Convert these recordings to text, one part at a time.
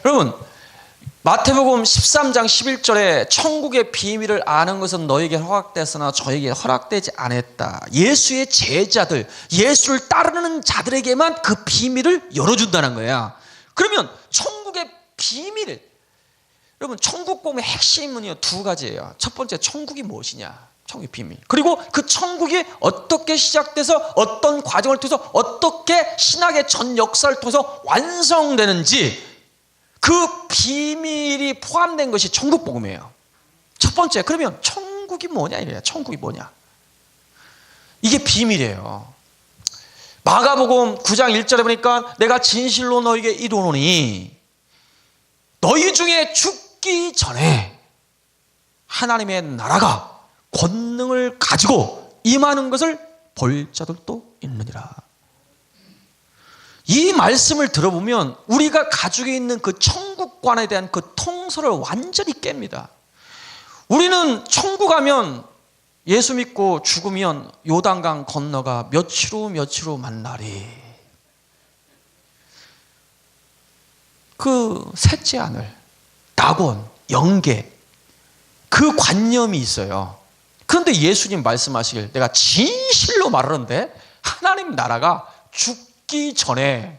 여러분, 마태복음 13장 11절에 천국의 비밀을 아는 것은 너에게 허락됐으나 저에게 허락되지 않았다. 예수의 제자들, 예수를 따르는 자들에게만 그 비밀을 열어준다는 거야. 그러면 천국의 비밀, 여러분, 천국 복음의 핵심은요, 두 가지예요. 첫 번째, 천국이 무엇이냐? 천국의 비밀. 그리고 그 천국이 어떻게 시작돼서 어떤 과정을 통해서 어떻게 신학의 전 역사를 통해서 완성되는지, 그 비밀이 포함된 것이 천국 복음이에요. 첫 번째, 그러면 천국이 뭐냐 이래요. 천국이 뭐냐? 이게 비밀이에요. 마가복음 9장 1절에 보니까 내가 진실로 너에게 이르노니 너희 중에 죽기 전에 하나님의 나라가 권능을 가지고 임하는 것을 볼 자들도 있느니라. 이 말씀을 들어보면 우리가 가지고 있는 그 천국관에 대한 그 통솔을 완전히 깹니다. 우리는 천국 가면 예수 믿고 죽으면 요단강 건너가 며칠 후 만나리. 그 셋째 하늘, 낙원, 영계, 그 관념이 있어요. 그런데 예수님 말씀하시길 내가 진실로 말하는데 하나님 나라가 죽기 전이란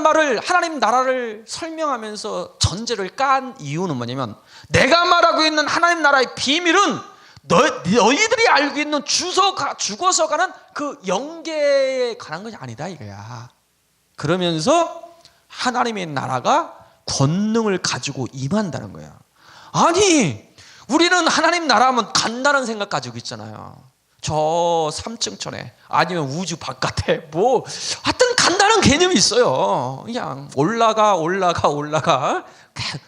말을, 하나님 나라를 설명하면서 전제를 깐 이유는 뭐냐면, 내가 말하고 있는 하나님 나라의 비밀은 너희들이 알고 있는 죽어서 가는 그 영계에 관한 것이 아니다 이거야. 그러면서 하나님의 나라가 권능을 가지고 임한다는 거야. 아니, 우리는 하나님 나라 하면 간다는 생각 가지고 있잖아요. 저 3층천에 아니면 우주 바깥에 뭐 하여튼 간다는 개념이 있어요. 그냥 올라가.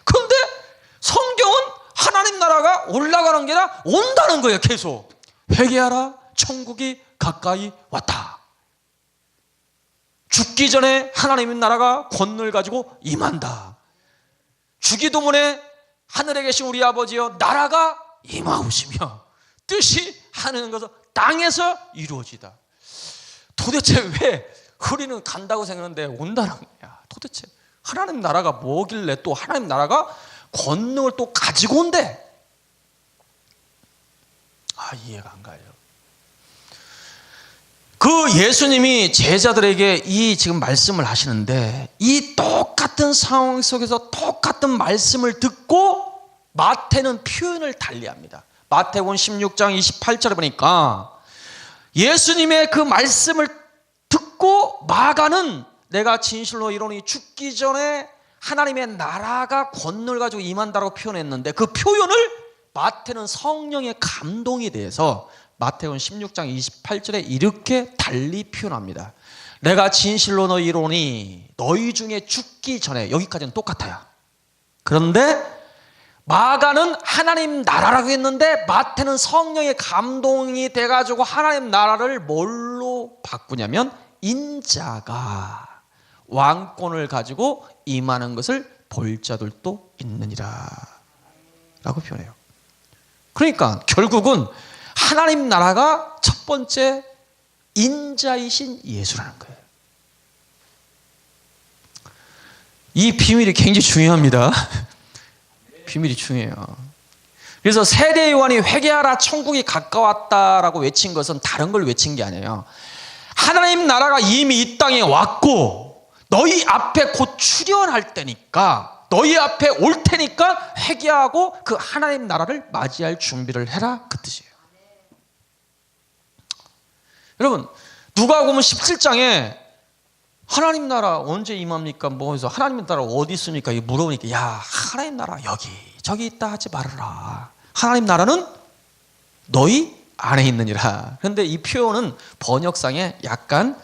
그런데 성경은 하나님 나라가 올라가는 게 아니라 온다는 거예요. 계속 회개하라, 천국이 가까이 왔다. 죽기 전에 하나님의 나라가 권능을 가지고 임한다. 주기도 전에 하늘에 계신 우리 아버지여 나라가 임하오시며 뜻이 하는 것은 땅에서 이루어지다. 도대체 왜 우리는 간다고 생각하는데 온다는 거야? 도대체 하나님 나라가 뭐길래 또 하나님 나라가 권능을 또 가지고 온대? 이해가 안 가요. 그 예수님이 제자들에게 이 지금 말씀을 하시는데, 이 똑같은 상황 속에서 똑같은 말씀을 듣고 마태는 표현을 달리합니다. 마태복음 16장 28절에 보니까 예수님의 그 말씀을 듣고 마가는 내가 진실로 이르노니 죽기 전에 하나님의 나라가 권능을 가지고 임한다고 표현했는데, 그 표현을 마태는 성령의 감동에 대해서 마태복음 16장 28절에 이렇게 달리 표현합니다. 내가 진실로 너희 이르노니 너희 중에 죽기 전에, 여기까지는 똑같아요. 그런데 마가는 하나님 나라라고 했는데 마태는 성령의 감동이 돼가지고 하나님 나라를 뭘로 바꾸냐면 인자가 왕권을 가지고 임하는 것을 볼 자들도 있느니라 라고 표현해요. 그러니까 결국은 하나님 나라가 첫 번째 인자이신 예수라는 거예요. 이 비밀이 굉장히 중요합니다. 비밀이 중요해요. 그래서 세례 요한이 회개하라 천국이 가까웠다라고 외친 것은 다른 걸 외친 게 아니에요. 하나님 나라가 이미 이 땅에 왔고 너희 앞에 곧 출현할 때니까, 너희 앞에 올 테니까 회개하고 그 하나님 나라를 맞이할 준비를 해라, 그 뜻이에요. 여러분, 누가복음 17장에 하나님 나라 언제 임합니까? 뭐 해서 하나님 나라 어디 있습니까? 물어보니까 야, 하나님 나라 여기 저기 있다 하지 말아라. 하나님 나라는 너희 안에 있느니라. 그런데 이 표현은 번역상에 약간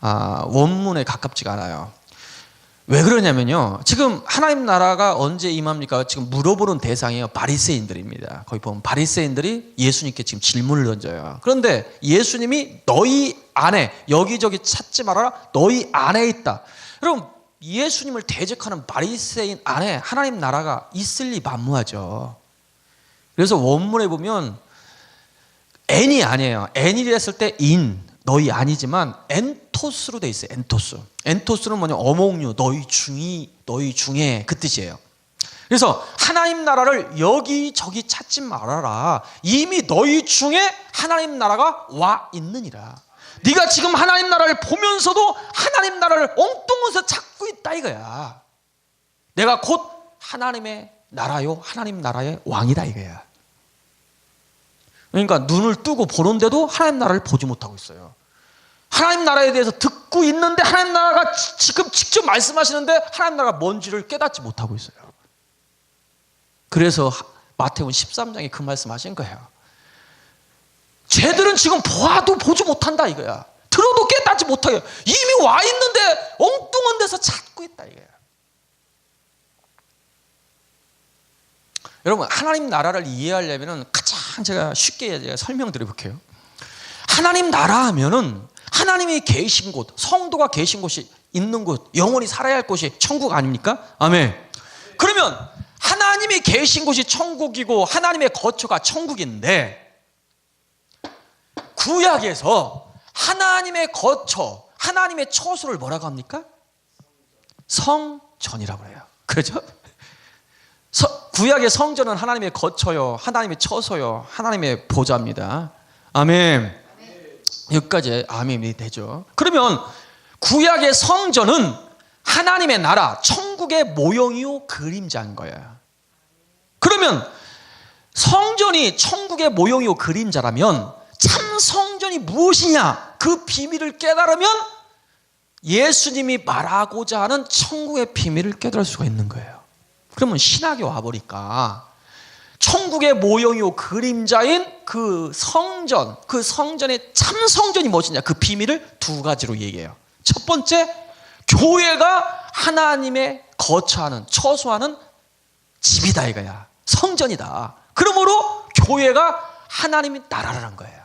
원문에 가깝지가 않아요. 왜 그러냐면요, 지금 하나님 나라가 언제 임합니까? 지금 물어보는 대상이에요. 바리새인들입니다. 거기 보면 바리새인들이 예수님께 지금 질문을 던져요. 그런데 예수님이 너희 안에, 여기저기 찾지 말아라, 너희 안에 있다. 여러분, 예수님을 대적하는 바리새인 안에 하나님 나라가 있을 리 만무하죠. 그래서 원문에 보면 n이 아니에요. n이 됐을 때 in, 너희 아니지만 엔토 엔토스로 돼 있어요. 엔토스. 엔토스는 뭐냐? 어몽류, 너희 중에 그 뜻이에요. 그래서 하나님 나라를 여기저기 찾지 말아라. 이미 너희 중에 하나님 나라가 와 있느니라. 네가 지금 하나님 나라를 보면서도 하나님 나라를 엉뚱해서 찾고 있다 이거야. 내가 곧 하나님의 나라요, 하나님 나라의 왕이다 이거야. 그러니까 눈을 뜨고 보는데도 하나님 나라를 보지 못하고 있어요. 하나님 나라에 대해서 듣고 있는데 하나님 나라가 지금 직접 말씀하시는데 하나님 나라가 뭔지를 깨닫지 못하고 있어요. 그래서 마태복음 13장에 그 말씀하신 거예요. 쟤들은 지금 보아도 보지 못한다 이거야. 들어도 깨닫지 못하게 이미 와 있는데 엉뚱한 데서 찾고 있다 이거야. 여러분, 하나님 나라를 이해하려면 가장 제가 쉽게 설명드려 볼게요. 하나님 나라 하면은 하나님이 계신 곳, 성도가 계신 곳이 있는 곳, 영원히 살아야 할 곳이 천국 아닙니까? 아멘. 그러면 하나님이 계신 곳이 천국이고 하나님의 거처가 천국인데, 구약에서 하나님의 거처, 하나님의 처소를 뭐라고 합니까? 성전이라고 해요. 그렇죠? 구약의 성전은 하나님의 거처요, 하나님의 처소요, 하나님의 보좌입니다. 아멘. 여기까지 아멘이 되죠. 그러면 구약의 성전은 하나님의 나라, 천국의 모형이요 그림자인 거예요. 그러면 성전이 천국의 모형이요 그림자라면 참 성전이 무엇이냐, 그 비밀을 깨달으면 예수님이 말하고자 하는 천국의 비밀을 깨달을 수가 있는 거예요. 그러면 신학에 와보니까 천국의 모형이요 그림자인 그 성전, 그 성전의 참 성전이 무엇이냐, 그 비밀을 두 가지로 얘기해요. 첫 번째, 교회가 하나님의 거처하는, 처소하는 집이다 이거야. 성전이다. 그러므로 교회가 하나님의 나라라는 거예요.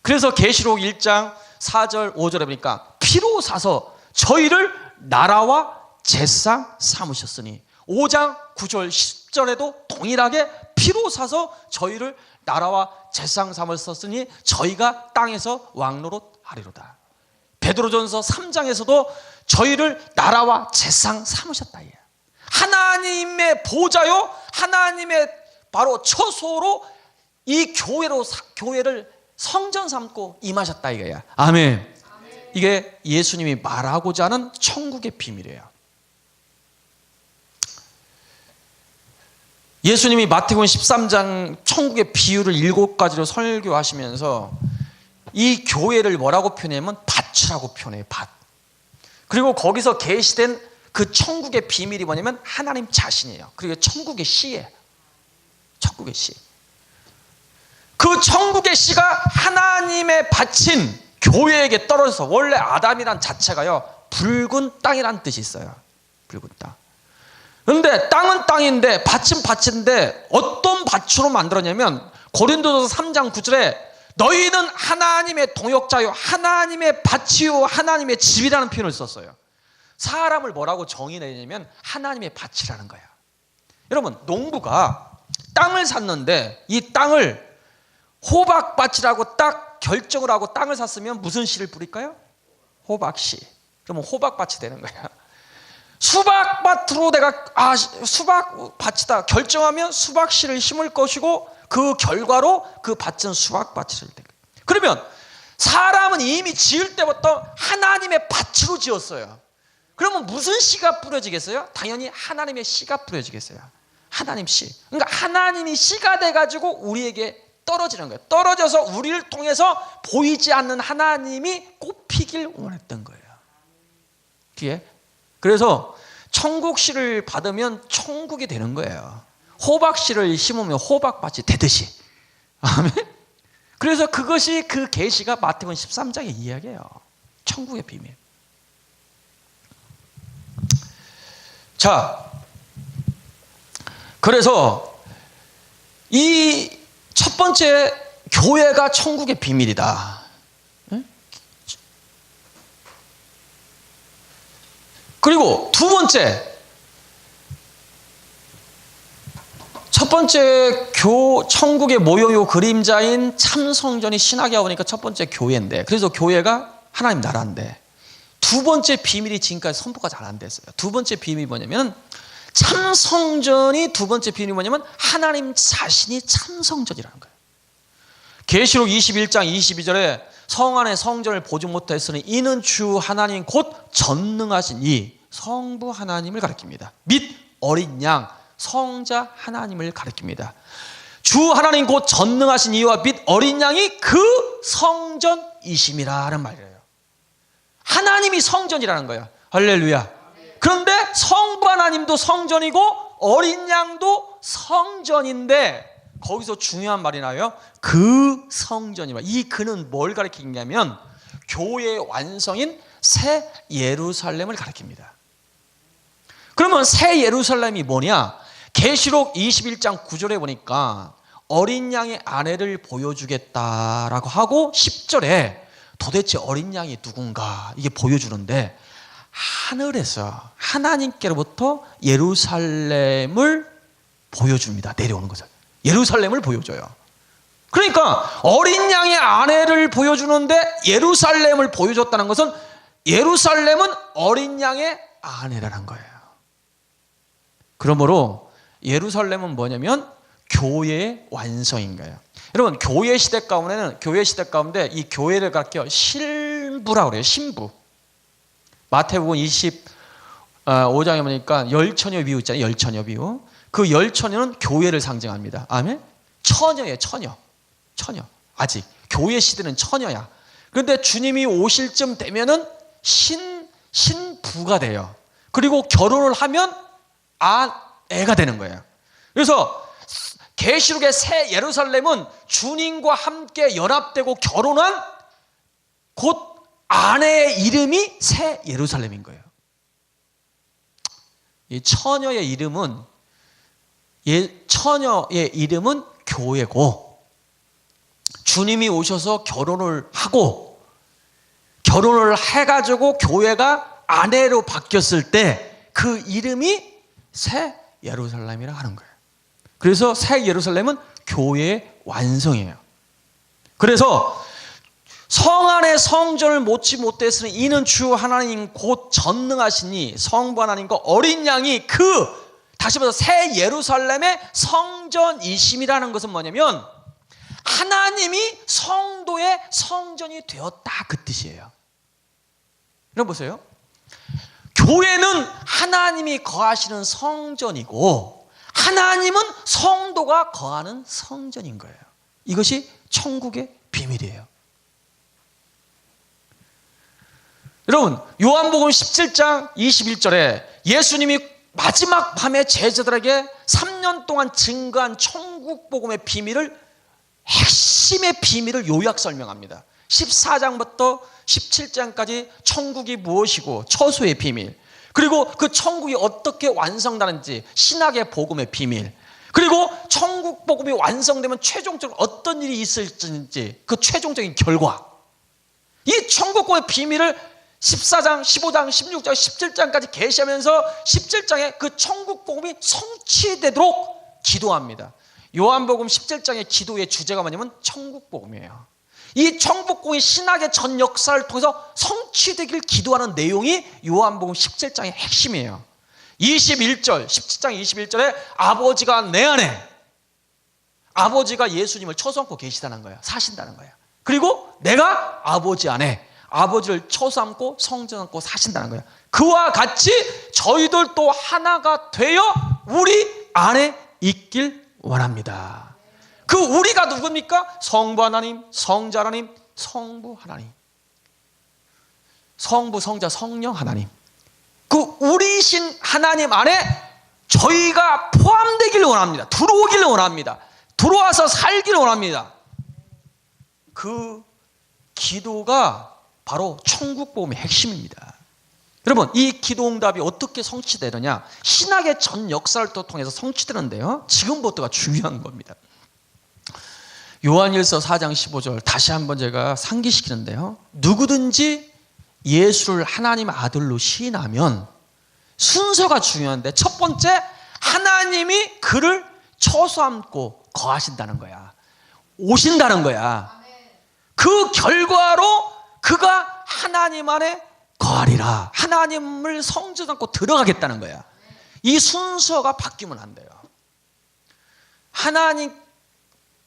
그래서 계시록 1장 4절 5절에 보니까 피로 사서 저희를 나라와 제상 삼으셨으니, 5장 9절 10절에도 동일하게 피로 사서 저희를 나라와 제상 삼으셨으니 저희가 땅에서 왕노릇 하리로다. 베드로전서 3장에서도 저희를 나라와 제상 삼으셨다. 하나님의 보좌요, 하나님의 바로 처소로 이 교회를 성전 삼고 임하셨다 이거야. 아멘. 이게 예수님이 말하고자 하는 천국의 비밀이에요. 예수님이 마태복음 13장 천국의 비유를 7가지로 설교하시면서 이 교회를 뭐라고 표현하면 밭이라고 표현해요. 밭. 그리고 거기서 계시된 그 천국의 비밀이 뭐냐면 하나님 자신이에요. 그리고 천국의 씨예요. 천국의 씨. 그 천국의 씨가 하나님의 밭인 교회에게 떨어져서, 원래 아담이란 자체가요 붉은 땅이란 뜻이 있어요. 붉은 땅. 그런데 땅은 땅인데 밭은 밭인데 어떤 밭으로 만들었냐면 고린도전서 3장 9절에 너희는 하나님의 동역자요, 하나님의 밭이요, 하나님의 집이라는 표현을 썼어요. 사람을 뭐라고 정의내냐면 하나님의 밭이라는 거야. 여러분, 농부가 땅을 샀는데 이 땅을 호박밭이라고 딱 결정을 하고 땅을 샀으면 무슨 씨를 뿌릴까요? 호박씨. 그러면 호박밭이 되는 거야. 수박밭으로 내가 수박밭이다 결정하면 수박씨를 심을 것이고 그 결과로 그 밭은 수박밭이 될 거예요. 그러면 사람은 이미 지을 때부터 하나님의 밭으로 지었어요. 그러면 무슨 씨가 뿌려지겠어요? 당연히 하나님의 씨가 뿌려지겠어요. 하나님 씨. 그러니까 하나님이 씨가 돼가지고 우리에게 떨어지는 거예요. 떨어져서 우리를 통해서 보이지 않는 하나님이 꽃피길 원했던 거예요. 뒤에. 그래서 천국 씨를 받으면 천국이 되는 거예요. 호박 씨를 심으면 호박밭이 되듯이. 아멘. 그래서 그것이 그 계시가 마태복음 13장의 이야기예요. 천국의 비밀. 자, 그래서 이 첫 번째, 교회가 천국의 비밀이다. 그리고 두 번째, 첫 번째 천국의 모형이요 그림자인 참 성전이 신학에 와보니까 첫 번째 교회인데, 그래서 교회가 하나님 나라인데, 두 번째 비밀이 지금까지 선포가 잘 안 됐어요. 두 번째 비밀이 뭐냐면, 참 성전이 두 번째 비밀이 뭐냐면 하나님 자신이 참 성전이라는 거예요. 계시록 21장 22절에 성 안에 성전을 보지 못하였으니 이는 주 하나님 곧 전능하신 이 성부 하나님을 가리킵니다. 및 어린 양 성자 하나님을 가리킵니다. 주 하나님 곧 전능하신 이와 및 어린 양이 그 성전이심이라는 말이에요. 하나님이 성전이라는 거예요. 할렐루야. 그런데 성부 하나님도 성전이고 어린 양도 성전인데, 거기서 중요한 말이 나와요. 그 성전이라. 이 그는 뭘 가리키냐면 교회의 완성인 새 예루살렘을 가리킵니다. 그러면 새 예루살렘이 뭐냐? 계시록 21장 9절에 보니까 어린 양의 아내를 보여주겠다라고 하고 10절에 도대체 어린 양이 누군가 이게 보여주는데, 하늘에서 하나님께로부터 예루살렘을 보여줍니다. 내려오는 거죠. 예루살렘을 보여줘요. 그러니까 어린 양의 아내를 보여주는데 예루살렘을 보여줬다는 것은 예루살렘은 어린 양의 아내라는 거예요. 그러므로 예루살렘은 뭐냐면 교회의 완성인 거예요. 여러분, 교회 시대 가운데 이 교회를 가르쳐 신부라고 그래요. 신부. 마태복음 25장에 보니까 열처녀 비유 있잖아요. 열처녀 비유. 그 열처녀는 교회를 상징합니다. 아멘. 처녀예요. 처녀. 아직 교회 시대는 처녀야. 그런데 주님이 오실 쯤 되면은 신부가 돼요. 그리고 결혼을 하면 애가 되는 거예요. 그래서 계시록의 새 예루살렘은 주님과 함께 연합되고 결혼한 곧 아내의 이름이 새 예루살렘인 거예요. 이 처녀의 이름은 교회고, 주님이 오셔서 결혼을 해가지고 교회가 아내로 바뀌었을 때 그 이름이 새 예루살렘이라 하는 거예요. 그래서 새 예루살렘은 교회의 완성이에요. 그래서 성 안에 성전을 못지 못했으니 이는 주 하나님 곧 전능하시니 성부 하나님과 어린 양이 다시 말해서 새 예루살렘의 성전이심이라는 것은 뭐냐면 하나님이 성도의 성전이 되었다, 그 뜻이에요. 여러분 보세요. 교회는 하나님이 거하시는 성전이고 하나님은 성도가 거하는 성전인 거예요. 이것이 천국의 비밀이에요. 여러분, 요한복음 17장 21절에 예수님이 마지막 밤에 제자들에게 3년 동안 증거한 천국 복음의 비밀을, 핵심의 비밀을 요약 설명합니다. 14장부터 17장까지 천국이 무엇이고 처소의 비밀, 그리고 그 천국이 어떻게 완성되는지 신학의 복음의 비밀, 그리고 천국 복음이 완성되면 최종적으로 어떤 일이 있을지 그 최종적인 결과, 이 천국 복음의 비밀을 14장, 15장, 16장, 17장까지 계시하면서 17장에 그 천국 복음이 성취되도록 기도합니다. 요한복음 17장의 기도의 주제가 뭐냐면 천국 복음이에요. 이 천국 복음이 신학의 전 역사를 통해서 성취되길 기도하는 내용이 요한복음 17장의 핵심이에요. 17장 21절에 아버지가 내 안에, 아버지가 예수님을 처소안고 계시다는 거예요. 사신다는 거예요. 그리고 내가 아버지 안에, 아버지를 처소안고 성전 안고 사신다는 거예요. 그와 같이 저희들도 하나가 되어 우리 안에 있길 원합니다. 그 우리가 누굽니까? 성부 하나님, 성자 하나님, 성부 하나님, 성부, 성자, 성령 하나님, 그 우리신 하나님 안에 저희가 포함되기를 원합니다. 들어오기를 원합니다. 들어와서 살기를 원합니다. 그 기도가 바로 천국 복음의 핵심입니다. 여러분, 이 기도 응답이 어떻게 성취되느냐? 신학의 전 역사를 통해서 성취되는데요, 지금부터가 중요한 겁니다. 요한일서 4장 15절 다시 한번 제가 상기시키는데요, 누구든지 예수를 하나님 아들로 시인하면, 순서가 중요한데 첫 번째, 하나님이 그를 처소안고 거하신다는 거야. 오신다는 거야. 그 결과로 그가 하나님 안에 거하리라. 하나님을 성전 않고 들어가겠다는 거야. 이 순서가 바뀌면 안 돼요. 하나님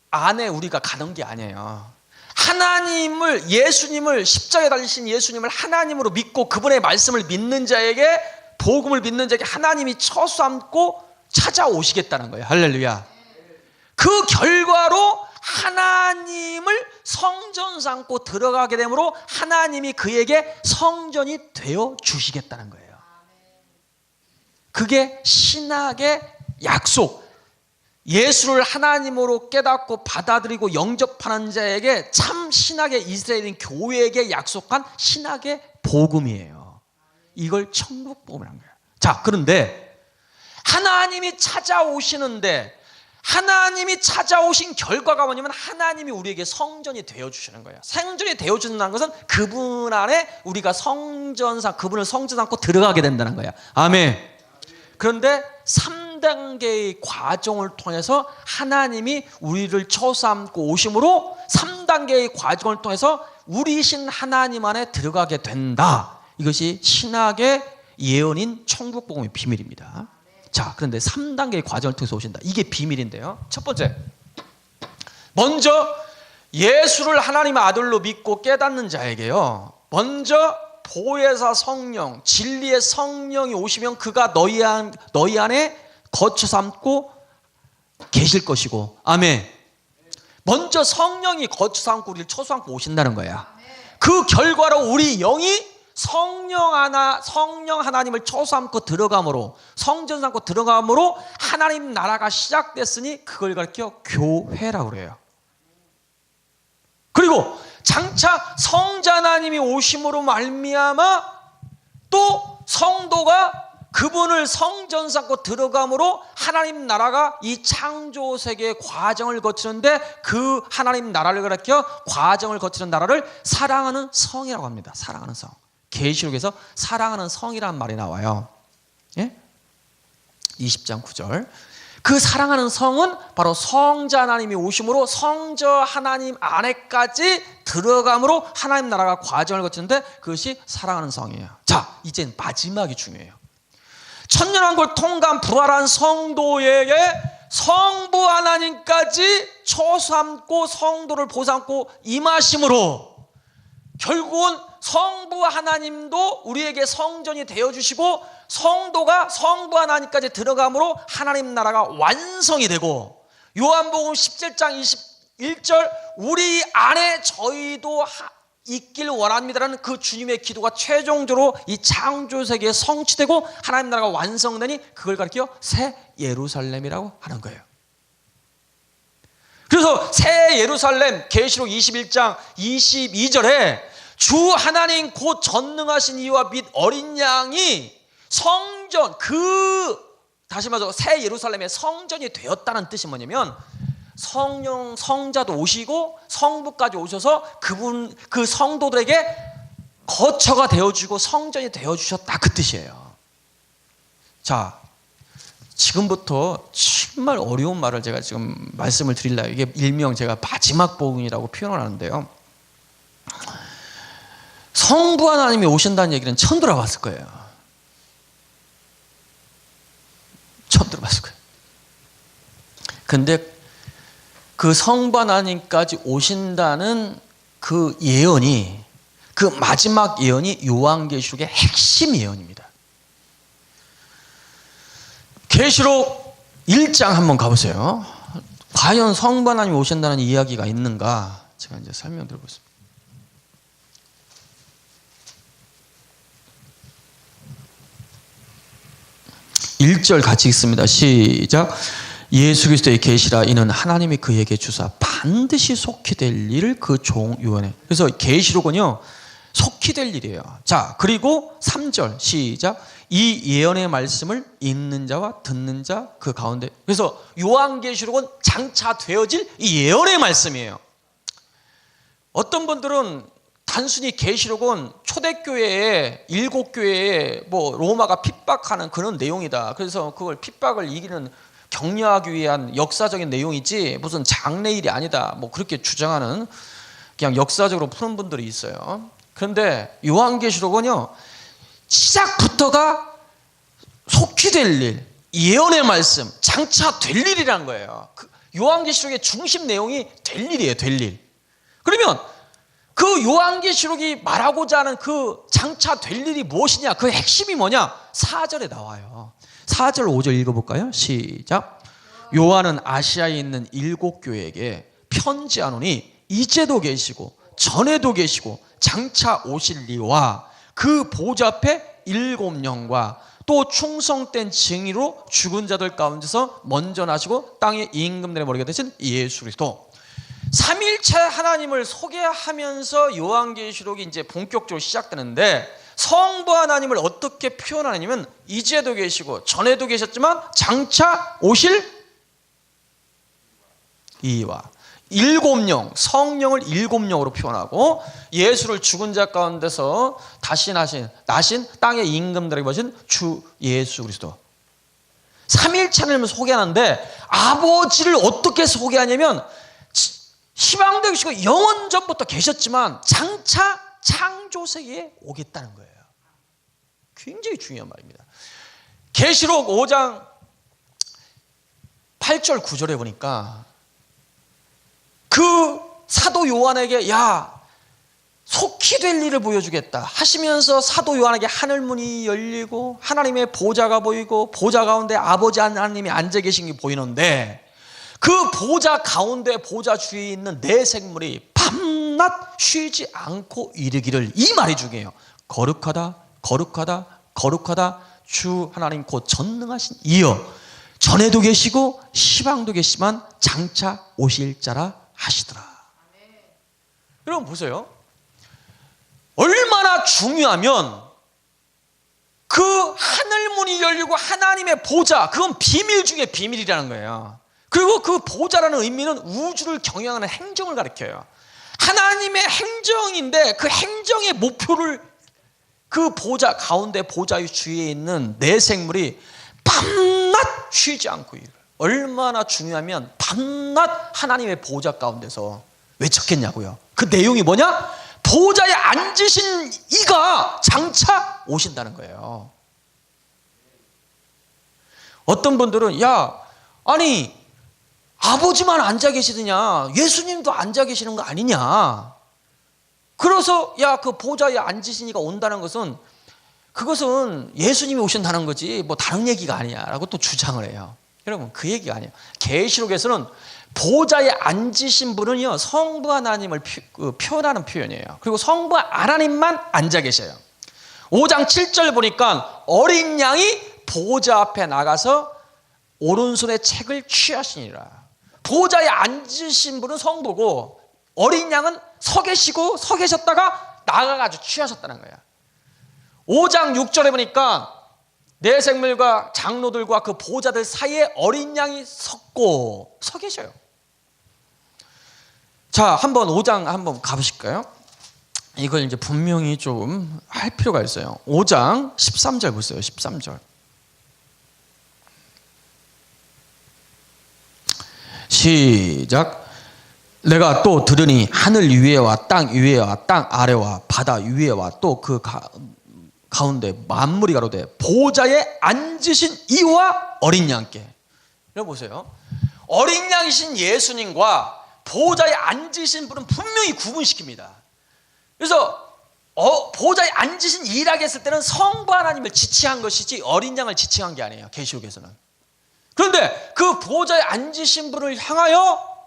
안에 우리가 가는 게 아니에요. 하나님을, 예수님을, 십자가에 달리신 예수님을 하나님으로 믿고 그분의 말씀을 믿는 자에게, 복음을 믿는 자에게 하나님이 처수함고 찾아오시겠다는 거예요. 할렐루야. 그 결과로 하나님을 성전 삼고 들어가게 되므로 하나님이 그에게 성전이 되어 주시겠다는 거예요. 그게 신학의 약속. 예수를 하나님으로 깨닫고 받아들이고 영접하는 자에게 참 신학의 이스라엘인 교회에게 약속한 신학의 복음이에요. 이걸 천국 복음이라는 거예요. 자, 그런데 하나님이 찾아오시는데, 하나님이 찾아오신 결과가 뭐냐면 하나님이 우리에게 성전이 되어주시는 거예요. 성전이 되어준다는 것은 그분 안에 우리가 그분을 성전 삼고 들어가게 된다는 거야. 아멘. 그런데 3단계의 과정을 통해서 하나님이 우리를 처삼고 오심으로 3단계의 과정을 통해서 우리신 하나님 안에 들어가게 된다. 이것이 신학의 예언인 천국 복음의 비밀입니다. 자, 그런데 3단계의 과정을 통해서 오신다. 이게 비밀인데요. 첫 번째, 먼저 예수를 하나님의 아들로 믿고 깨닫는 자에게요, 먼저 보혜사 성령, 진리의 성령이 오시면 그가 너희 안에 거처 삼고 계실 것이고, 아멘. 먼저 성령이 거처 삼고 우리를 처수 삼고 오신다는 거야. 그 결과로 우리 영이 성령 하나님을 처수 삼고 들어감으로, 성전 삼고 들어감으로 하나님 나라가 시작됐으니 그걸 가리켜 교회라고 그래요. 그리고 장차 성자 하나님이 오심으로 말미암아 또 성도가 그분을 성전 삼고 들어감으로 하나님 나라가 이 창조 세계의 과정을 거치는데, 그 하나님 나라를 가리켜 과정을 거치는 나라를 사랑하는 성이라고 합니다. 사랑하는 성. 계시록에서 사랑하는 성이라는 말이 나와요. 예? 20장 9절. 그 사랑하는 성은 바로 성자 하나님이 오심으로 성자 하나님 안에까지 들어감으로 하나님 나라가 과정을 거치는데 그것이 사랑하는 성이에요. 자, 이제 마지막이 중요해요. 천년왕국을 통과한 부활한 성도에게 성부 하나님까지 처삼고 성도를 보삼고 임하심으로 결국은 성부 하나님도 우리에게 성전이 되어주시고 성도가 성부 하나님까지 들어감으로 하나님 나라가 완성이 되고, 요한복음 17장 21절 우리 안에 저희도 있길 원합니다라는 그 주님의 기도가 최종적으로 이 창조세계에 성취되고 하나님 나라가 완성되니 그걸 가리켜 새 예루살렘이라고 하는 거예요. 그래서 새 예루살렘, 계시록 21장 22절에 주 하나님 곧 전능하신 이와 및 어린 양이 성전, 다시 말해서 새 예루살렘의 성전이 되었다는 뜻이 뭐냐면 성령, 성자도 오시고 성부까지 오셔서 그 성도들에게 거처가 되어주고 성전이 되어주셨다, 그 뜻이에요. 자, 지금부터 정말 어려운 말을 제가 지금 말씀을 드리려고, 이게 일명 제가 마지막 복음이라고 표현을 하는데요, 성부 하나님이 오신다는 얘기는 처음 들어봤을 거예요. 처음 들어봤을 거예요. 근데 그 성부 하나님까지 오신다는 그 예언이, 그 마지막 예언이 요한계시록의 핵심 예언입니다. 계시록 1장 한번 가보세요. 과연 성부 하나님이 오신다는 이야기가 있는가? 제가 이제 설명드려보겠습니다. 1절 같이 읽습니다. 시작. 예수 그리스도의 계시라. 이는 하나님이 그에게 주사 반드시 속히 될 일을 그 종 요한에. 그래서 계시록은요 속히 될 일이에요. 자, 그리고 3절 시작. 이 예언의 말씀을 읽는 자와 듣는 자 그 가운데. 그래서 요한계시록은 장차 되어질 이 예언의 말씀이에요. 어떤 분들은 단순히 계시록은 초대교회에, 일곱 교회에 로마가 핍박하는 그런 내용이다, 그래서 그걸 핍박을 이기는, 격려하기 위한 역사적인 내용이지 무슨 장래일이 아니다, 그렇게 주장하는, 그냥 역사적으로 푸는 분들이 있어요. 그런데 요한계시록은요 시작부터가 속히 될 일, 예언의 말씀, 장차 될 일이란 거예요. 요한계시록의 중심 내용이 될 일이에요. 될 일. 그러면 그 요한계시록이 말하고자 하는 그 장차 될 일이 무엇이냐, 그 핵심이 뭐냐, 4절에 나와요. 4절 5절 읽어볼까요? 시작. 요한은 아시아에 있는 7교회에게 편지하노니 이제도 계시고 전에도 계시고 장차 오실 이와 그 보좌 앞에 7영과 또 충성된 증인으로 죽은 자들 가운데서 먼저 나시고 땅의 임금들의 머리가 되신 예수 그리스도. 삼일체 하나님을 소개하면서 요한계시록이 이제 본격적으로 시작되는데, 성부 하나님을 어떻게 표현하냐면 이제도 계시고 전에도 계셨지만 장차 오실 이와 7영, 성령을 7영으로 표현하고, 예수를 죽은 자 가운데서 다시 나신 땅의 임금들에게 보신 주 예수 그리스도. 삼일체 하나님을 소개하는데 아버지를 어떻게 소개하냐면 희망되시고 영원 전부터 계셨지만 장차 창조세계에 오겠다는 거예요. 굉장히 중요한 말입니다. 계시록 5장 8절 9절에 보니까 그 사도 요한에게 야, 속히 될 일을 보여주겠다 하시면서 사도 요한에게 하늘문이 열리고 하나님의 보좌가 보이고 보좌 가운데 아버지 하나님이 앉아 계신 게 보이는데, 그 보좌 가운데 보좌 주위에 있는 네 생물이 밤낮 쉬지 않고 이르기를, 이 말이 중요해요. 거룩하다 거룩하다 거룩하다 주 하나님 곧 전능하신 이여, 전에도 계시고 시방도 계시지만 장차 오실 자라 하시더라. 여러분 보세요. 얼마나 중요하면 그 하늘문이 열리고 하나님의 보좌, 그건 비밀 중에 비밀이라는 거예요. 그리고 그 보좌라는 의미는 우주를 경영하는 행정을 가리켜요. 하나님의 행정인데 그 행정의 목표를 그 보좌 가운데 보좌 주위에 있는 네 생물이 밤낮 쉬지 않고 일을. 얼마나 중요하면 밤낮 하나님의 보좌 가운데서 왜 적겠냐고요. 그 내용이 뭐냐? 보좌에 앉으신 이가 장차 오신다는 거예요. 어떤 분들은 야, 아니 아버지만 앉아 계시느냐, 예수님도 앉아 계시는 거 아니냐, 그래서 야, 그 보좌에 앉으신 이가 온다는 것은 그것은 예수님이 오신다는 거지 뭐 다른 얘기가 아니야 라고 또 주장을 해요. 여러분 그 얘기가 아니에요. 계시록에서는 보좌에 앉으신 분은요 성부 하나님을 표현하는 표현이에요. 그리고 성부 하나님만 앉아 계셔요. 5장 7절 보니까 어린 양이 보좌 앞에 나가서 오른손에 책을 취하시니라. 보좌에 앉으신 분은 성부고 어린 양은 서 계셨다가 나가가지고 취하셨다는 거야. 5장 6절에 보니까 네 생물과 장로들과 그 보좌들 사이에 어린 양이 서 계셔요. 자, 한번 5장 한번 가보실까요? 이걸 이제 분명히 좀 할 필요가 있어요. 5장 13절 보세요. 13절. 시작. 내가 또 들으니 하늘 위에와 땅 위에와 땅 아래와 바다 위에와 또 그 가운데 만물이 가로되 보좌에 앉으신 이와 어린 양께. 여러분 보세요. 어린 양이신 예수님과 보좌에 앉으신 분은 분명히 구분시킵니다. 그래서 보좌에 앉으신 이라고 했을 때는 성부 하나님을 지칭한 것이지 어린 양을 지칭한 게 아니에요. 계시록에서는. 그런데 그 보좌에 앉으신 분을 향하여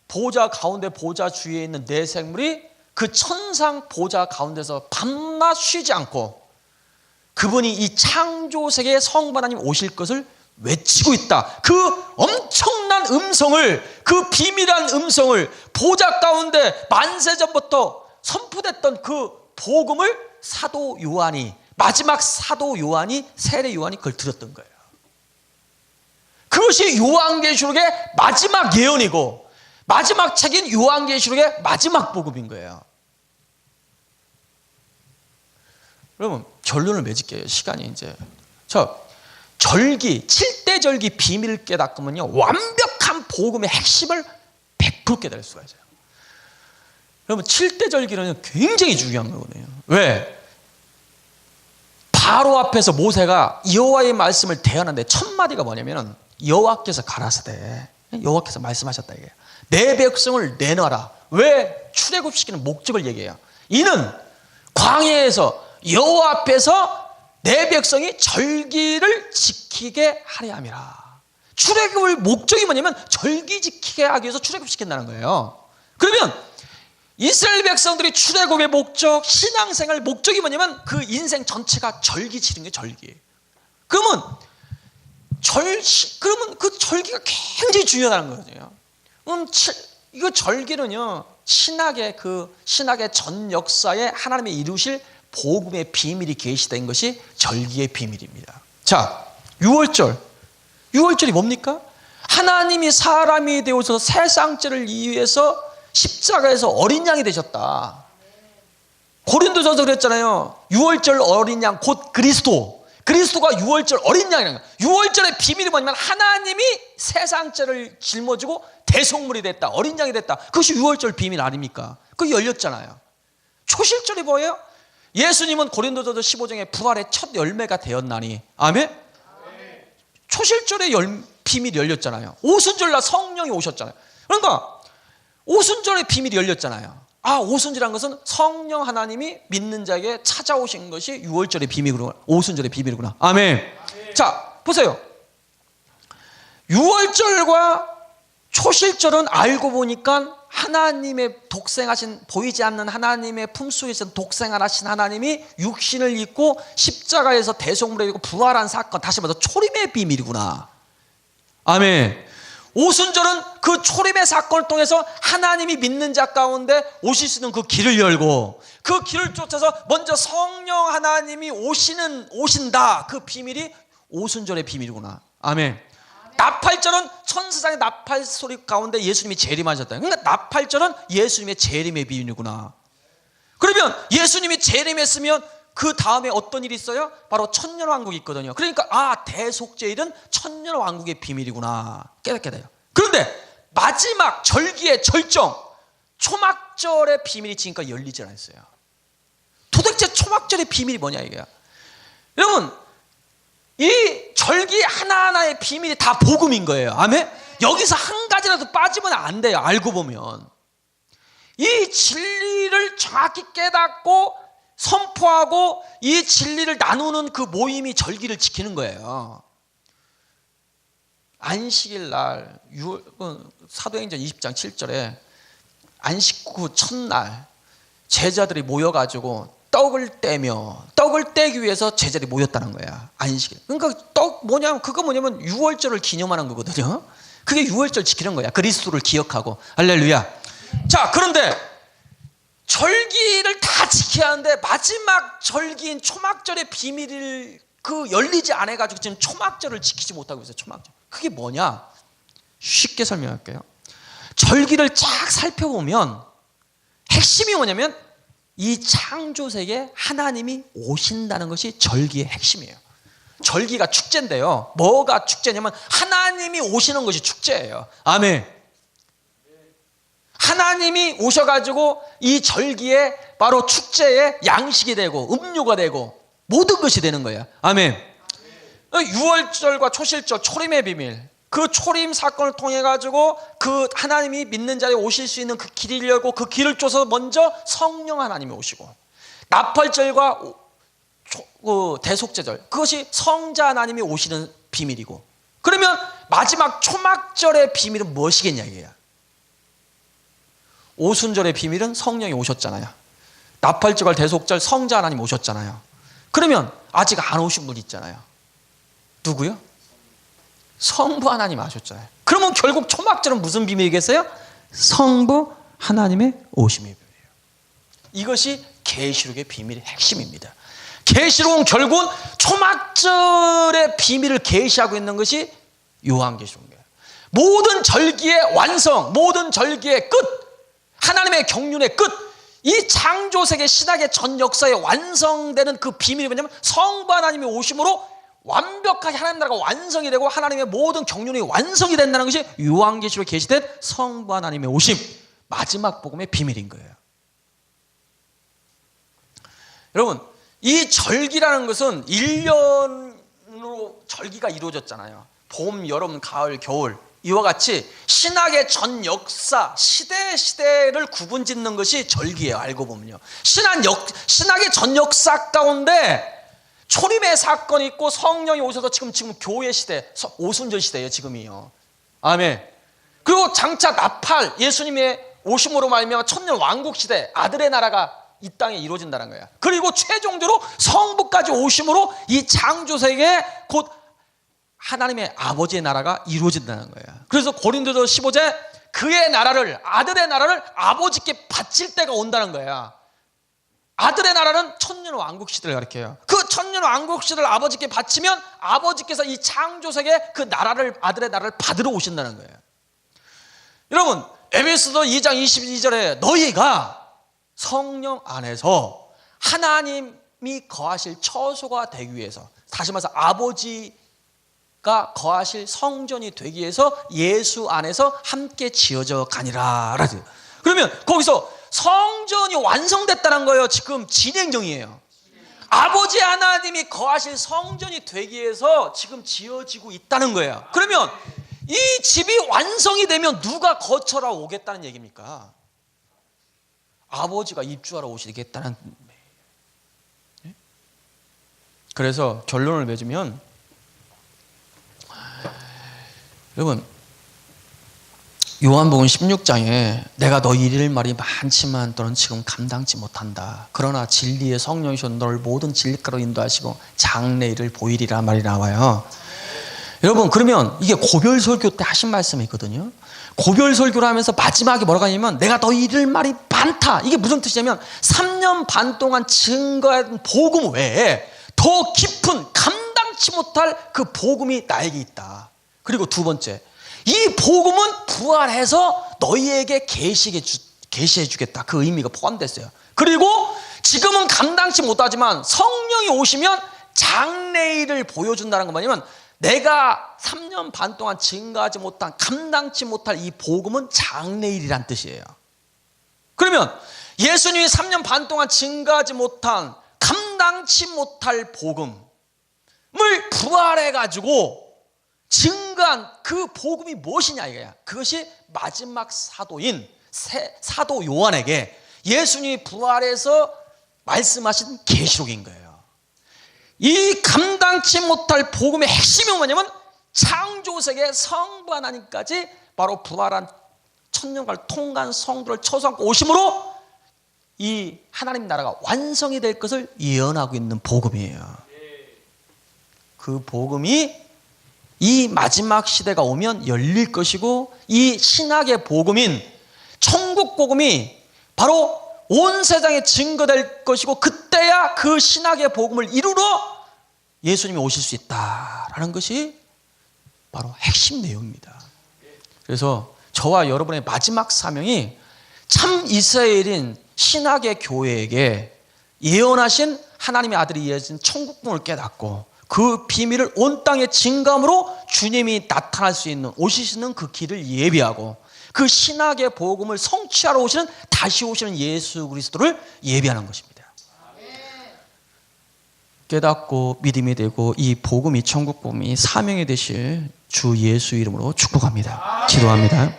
보좌 가운데 보좌 주위에 있는 네 생물이 그 천상 보좌 가운데서 밤낮 쉬지 않고 그분이 이 창조세계에 성부 하나님 오실 것을 외치고 있다. 그 엄청난 음성을, 그 비밀한 음성을 보좌 가운데 만세전부터 선포됐던 그 복음을 사도 요한이, 마지막 사도 요한이, 세례 요한이 그걸 들었던 거예요. 그것이 요한계시록의 마지막 예언이고 마지막 책인 요한계시록의 마지막 복음인 거예요. 여러분 결론을 맺을게요. 시간이 이제. 절기, 7대 절기 비밀을 깨닫으면요 완벽한 복음의 핵심을 100% 깨달을 수가 있어요. 여러분 7대 절기는 굉장히 중요한 거거든요. 왜? 바로 앞에서 모세가 여호와의 말씀을 대하는데 첫 마디가 뭐냐면은 여호와께서 가라사대, 여호와께서 말씀하셨다 이게. 내 백성을 내놔라. 왜? 출애굽시키는 목적을 얘기해요. 이는 광야에서 여호와 앞에서 내 백성이 절기를 지키게 하려 함이라. 출애굽의 목적이 뭐냐면 절기 지키게 하기 위해서 출애굽시킨다는 거예요. 그러면 이스라엘 백성들이 출애굽의 목적, 신앙생활 목적이 뭐냐면 그 인생 전체가 절기 지키는 게 절기. 그러면 그 절기가 굉장히 중요하다는 거죠. 이거 절기는요, 신학의 전 역사에 하나님의 이루실 복음의 비밀이 계시된 것이 절기의 비밀입니다. 자, 유월절이 뭡니까? 하나님이 사람이 되어서 세상죄를 위해서 십자가에서 어린 양이 되셨다. 고린도전서 그랬잖아요. 유월절 어린 양 곧 그리스도가 유월절 어린 양이라는 거예요. 유월절의 비밀이 뭐냐면 하나님이 세상죄를 짊어지고 대속물이 됐다. 어린 양이 됐다. 그것이 유월절 비밀 아닙니까? 그게 열렸잖아요. 초실절이 뭐예요? 예수님은 고린도전서 15장에 부활의 첫 열매가 되었나니. 아멘? 초실절의 비밀이 열렸잖아요. 오순절날 성령이 오셨잖아요. 그러니까 오순절의 비밀이 열렸잖아요. 오순절이라는 것은 성령 하나님이 믿는 자에게 찾아오신 것이 유월절의 비밀이구나. 오순절의 비밀이구나. 아멘. 자, 보세요. 유월절과 초실절은 알고 보니까 하나님의 독생하신, 보이지 않는 하나님의 품속에서 독생하신 하나님이 육신을 입고 십자가에서 대속물에 입고 부활한 사건, 다시 말해서 초림의 비밀이구나. 아멘. 오순절은 그 초림의 사건을 통해서 하나님이 믿는 자 가운데 오실 수 있는 그 길을 열고 그 길을 쫓아서 먼저 성령 하나님이 오신다. 그 비밀이 오순절의 비밀이구나. 아멘. 나팔절은 천사장의 나팔 소리 가운데 예수님이 재림하셨다. 그러니까 나팔절은 예수님의 재림의 비밀이구나. 그러면 예수님이 재림했으면 그 다음에 어떤 일이 있어요? 바로 천년왕국이 있거든요. 그러니까 대속죄일은 천년왕국의 비밀이구나 깨닫게 돼요. 그런데 마지막 절기의 절정 초막절의 비밀이 지금까지 열리지 않았어요. 도대체 초막절의 비밀이 뭐냐 이게요. 여러분, 이 절기 하나하나의 비밀이 다 복음인 거예요. 아멘? 여기서 한 가지라도 빠지면 안 돼요. 알고 보면 이 진리를 정확히 깨닫고 선포하고 이 진리를 나누는 그 모임이 절기를 지키는 거예요. 안식일 날 사도행전 20장 7절에 안식 후 첫날 제자들이 모여가지고 떡을 떼기 위해서 제자들이 모였다는 거야. 안식일. 그러니까 그거 뭐냐면 유월절을 기념하는 거거든요. 그게 유월절 지키는 거야. 그리스도를 기억하고. 할렐루야. 자, 그런데 절기를 다 지켜야 하는데 마지막 절기인 초막절의 비밀을 열리지 않아가지고 지금 초막절을 지키지 못하고 있어요. 초막절. 그게 뭐냐? 쉽게 설명할게요. 절기를 쫙 살펴보면 핵심이 뭐냐면 이 창조세계에 하나님이 오신다는 것이 절기의 핵심이에요. 절기가 축제인데요. 뭐가 축제냐면 하나님이 오시는 것이 축제예요. 아멘. 하나님이 오셔가지고 이 절기에 바로 축제의 양식이 되고 음료가 되고 모든 것이 되는 거예요. 아멘. 유월절과 초실절, 초림의 비밀, 그 초림 사건을 통해 가지고 그 하나님이 믿는 자에 오실 수 있는 그 길을 열고 그 길을 쫓아서 먼저 성령 하나님이 오시고, 나팔절과 대속제절, 그것이 성자 하나님이 오시는 비밀이고, 그러면 마지막 초막절의 비밀은 무엇이겠냐 이게요. 오순절의 비밀은 성령이 오셨잖아요. 나팔절, 대속절, 성자 하나님 오셨잖아요. 그러면 아직 안 오신 분 있잖아요. 누구요? 성부 하나님 아셨잖아요. 그러면 결국 초막절은 무슨 비밀이겠어요? 성부 하나님의 오심의 비밀이에요. 이것이 계시록의 비밀의 핵심입니다. 계시록은 결국은 초막절의 비밀을 계시하고 있는 것이 요한계시록이에요. 모든 절기의 완성, 모든 절기의 끝, 하나님의 경륜의 끝, 이 창조세계 신학의 전 역사에 완성되는 그 비밀이 뭐냐면 성부 하나님의 오심으로 완벽하게 하나님 나라가 완성이 되고 하나님의 모든 경륜이 완성이 된다는 것이 요한계시록에 계시된 성부 하나님의 오심, 마지막 복음의 비밀인 거예요. 여러분, 이 절기라는 것은 1년으로 절기가 이루어졌잖아요. 봄, 여름, 가을, 겨울. 이와 같이 신학의 전 역사, 시대를 구분짓는 것이 절기예요. 알고 보면요. 신학의 전 역사 가운데 초림의 사건이 있고 성령이 오셔서 지금 교회 시대, 오순절 시대예요. 지금이요. 아멘. 그리고 장차 나팔, 예수님의 오심으로 말미암아 천년 왕국 시대, 아들의 나라가 이 땅에 이루어진다는 거예요. 그리고 최종적으로 성부까지 오심으로 이 창조세계 곧 하나님의 아버지의 나라가 이루어진다는 거예요. 그래서 고린도서 15제 그의 나라를, 아들의 나라를 아버지께 바칠 때가 온다는 거예요. 아들의 나라는 천년 왕국 시대를 가리켜요. 그 천년 왕국 시대를 아버지께 바치면 아버지께서 이 창조세계 그 나라를, 아들의 나라를 받으러 오신다는 거예요. 여러분, 에베소서 2장 22절에 너희가 성령 안에서 하나님이 거하실 처소가 되기 위해서, 다시 말해서 아버지가 거하실 성전이 되기 위해서 예수 안에서 함께 지어져 가니라. 그러면 거기서 성전이 완성됐다는 거예요. 지금 진행 중이에요. 아버지 하나님이 거하실 성전이 되기 위해서 지금 지어지고 있다는 거예요. 그러면 이 집이 완성이 되면 누가 거처로 오겠다는 얘기입니까? 아버지가 입주하러 오시겠다는. 그래서 결론을 맺으면, 여러분, 요한복음 16장에 내가 너희 이를 말이 많지만 너는 지금 감당치 못한다. 그러나 진리의 성령이셔 너를 모든 진리가로 인도하시고 장래일을 보이리라 말이 나와요. 여러분, 그러면 이게 고별설교 때 하신 말씀이 있거든요. 고별설교를 하면서 마지막에 뭐라고 하냐면 내가 너희 이를 말이 많다. 이게 무슨 뜻이냐면 3년 반 동안 증거한 복음 외에 더 깊은 감당치 못할 그 복음이 나에게 있다. 그리고 두 번째, 이 복음은 부활해서 너희에게 계시해 주겠다. 그 의미가 포함됐어요. 그리고 지금은 감당치 못하지만 성령이 오시면 장래일을 보여준다는 건 뭐냐면 내가 3년 반 동안 증거하지 못한, 감당치 못할 이 복음은 장래일이란 뜻이에요. 그러면 예수님이 3년 반 동안 증거하지 못한, 감당치 못할 복음을 부활해가지고 증거한 그 복음이 무엇이냐 이거야. 그것이 마지막 사도인 사도 요한에게 예수님이 부활해서 말씀하신 계시록인 거예요. 이 감당치 못할 복음의 핵심이 뭐냐면 창조세계 성부 하나님까지 바로 부활한 천년간을 통과한 성도를 처소하고 오심으로 이 하나님 나라가 완성이 될 것을 예언하고 있는 복음이에요. 그 복음이 이 마지막 시대가 오면 열릴 것이고, 이 신학의 복음인 천국 복음이 바로 온 세상에 증거될 것이고, 그때야 그 신학의 복음을 이루러 예수님이 오실 수 있다라는 것이 바로 핵심 내용입니다. 그래서 저와 여러분의 마지막 사명이 참 이스라엘인 신학의 교회에게 예언하신 하나님의 아들이 이어진 천국 복음을 깨닫고 그 비밀을 온 땅에 증감으로 주님이 나타날 수 있는, 오시는 그 길을 예비하고 그 신학의 복음을 성취하러 오시는, 다시 오시는 예수 그리스도를 예비하는 것입니다. 깨닫고 믿음이 되고 이 복음이, 천국 복음이 사명이 되실 주 예수 이름으로 축복합니다. 기도합니다.